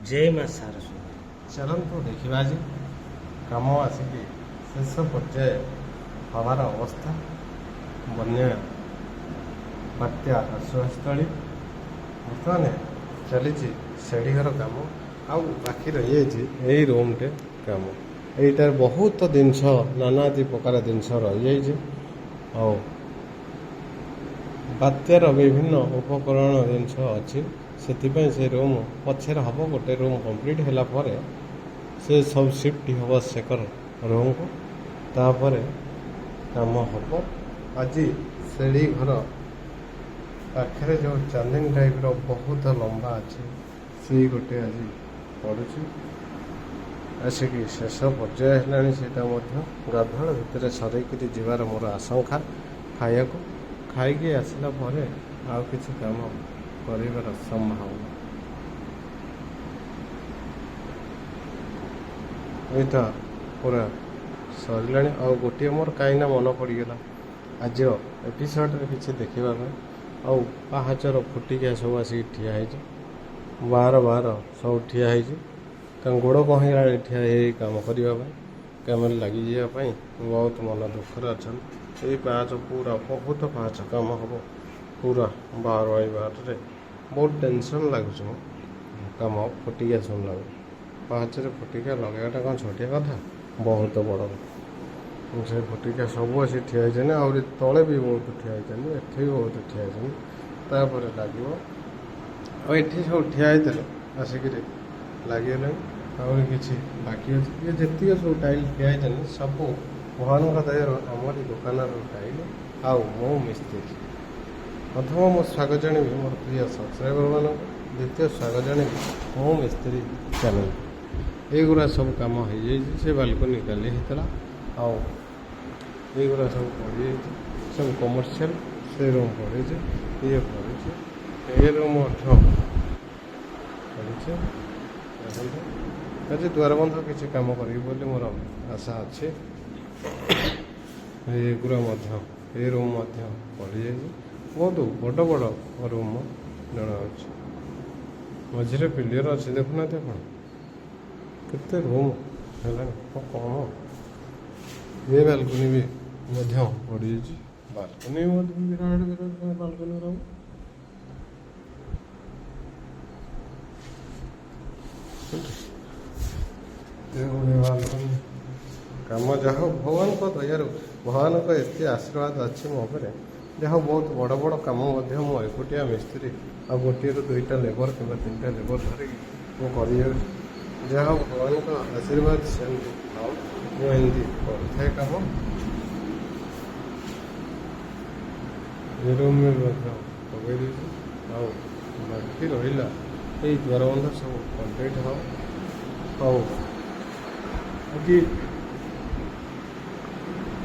जय माँ सरस्वती। चलतु देखा आज कम आसिक शेष पर्याय हवार अवस्था बन्या बात्या आश्रयस्थली बर्तमान चली शेढ़ी घर कम आखि रही यही रूमटे कम यहीटार बहुत जिनस नानादी प्रकार जिनस रही बात्यार विभिन्न उपकरण जिनस अच्छी से रूम पछे हम गोटे रूम कंप्लीट है से सब शिफ्ट हम सेकर रूम को तापर काम हम आज शेड़ी घर पाखे जो चांदिंग टाइप रो बहुत लंबा अच्छे से गोटे आज पड़ुची आसिक शेष पर्याय है गाधुआल भितर सरईकि जीवार मोर आशंका खाया खाई आसला आउ किसी काम कर संभावना यहाँ पूरा सरला आ गोटे मोर कहीं मन पड़गला आज एपिसोड किसी देखा पाचर फुटिका सब आसिक ठिया बाहर बाहर सब ठिया गोड़ कहीला ठिया काम करने कम लगी जावाई बहुत मन दुखर अच्छा ये पाँच पूरा बहुत पाँच कम हम पूरा बाहर वाई बाहर बहुत टेंशन लगुच कम फुटिका सुन लगे पाँच फुटिका लगेगा कौन छोटिया कथा बहुत बड़ से फुटिका सब आसी ठिया ना आहरी तले भी बहुत ठिया एଠି भी बहुत ठिया तापर लगे ये सब ठिया आसिक लगे आहरी किसी बाकी अच्छे ये जी सब टाइल ठिया सब भगवान दया आमरी दुकान टाइल आउ मो मिस्त्री प्रथम मो स्वागत जानी मोर प्रिय सब्सक्राइबर मान द्वितीय स्वागत जानी मो मिस्त्री चैनल युरा सब कम हो से बालकनी काली होता आउरा सब पड़ सब कमर्शियल से रूम पड़े ये पड़े ये रूम पड़े आज द्वार बंध किसी कम करी मोर आशा अच्छे एगुरा ये रूम पड़ जाए बहुत बड़ बड़ रूम जना मझे पिलियर अच्छे देखुना केते रूम है कम ये बालकनी भी पड़ जाए बालकनी विराट विराट बालकनी रूम बालकनी कम जहाँ भगवान को दयार भगवान को एत आशीर्वाद अच्छे मो जहाँ बहुत बड़ बड़ कम एकुटिया मिस्त्री आ गोटे दुईटा लेबर कि तीन टा लेबर धरिकी जहाँ भगवान का आशीर्वाद सेमती मुझे करे कम ये रूम में लगे बाकी रहा ये द्वारबंध सब कम्प्लीट हो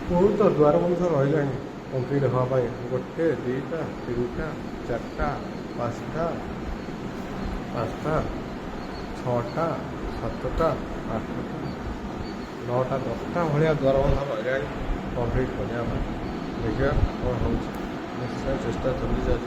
बहुत द्वारबंध रहा कम्प्लीट हाँपाई गोटे दुईटा तीन टा चार्टा पाँचटा छटा सातटा आठटा नौटा 10टा भाया द्वारबंध रहा कम्प्लीट करने देखिए कौन हो निश्चय चेष्टा चली जाए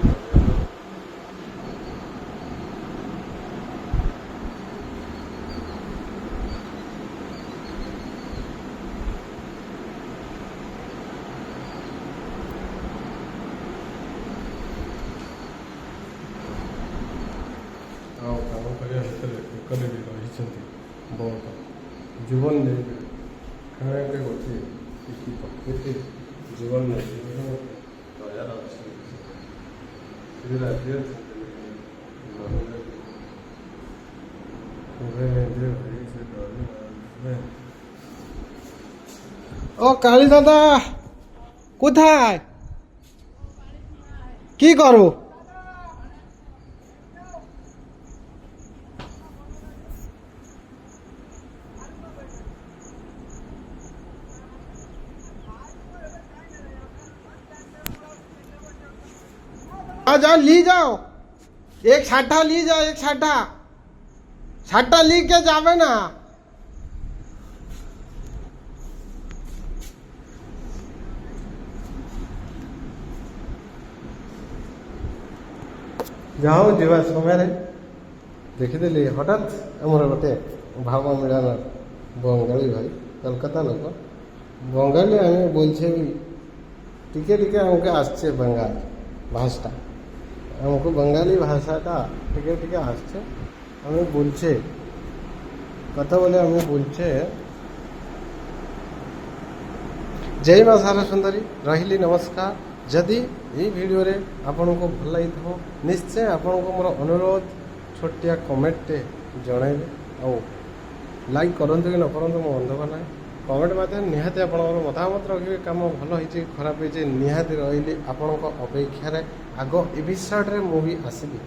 काम करने भी रही बहुत जीवन खाने गोटे प्रकृति जीवन दयार ओ काली दादा কোথায় কি করো आ जाओ ली जाओ एक छाटा ली जाओ एक छाटा ली के जावे ना जाओ जीवा समय ଦେଖିଦେଲି ହଠାତ୍ ଆମର ଗୋଟେ ଭାବ ମିଳନ ବଙ୍ଗାଳୀ ଭାଇ কলকাতা লোক বঙ্গালী আমি বলছে টিকে টিকে আমাকে আসছে বাঙ্গাল ভাষাটা আমাকে বঙ্গালী ভাষাটা টিকে টিকে আসছে আমি বলছে কথা বলে আমি বলছে जय माँ सारा सुंदरी रही नमस्कार जदि ये वीडियो रे आपन को भल लगी थो निश्चय आपन को मोर अनुरोध छोटिया कमेंट जनइबे और लाइक करंतु कि न करंतु मो बंधक ना कमेंट माध्यम निहाती आप मतामत रखिए कम भल खराब होती निहाती रही आपण अपेक्षा आग एपिसोड रे मुवी आसबी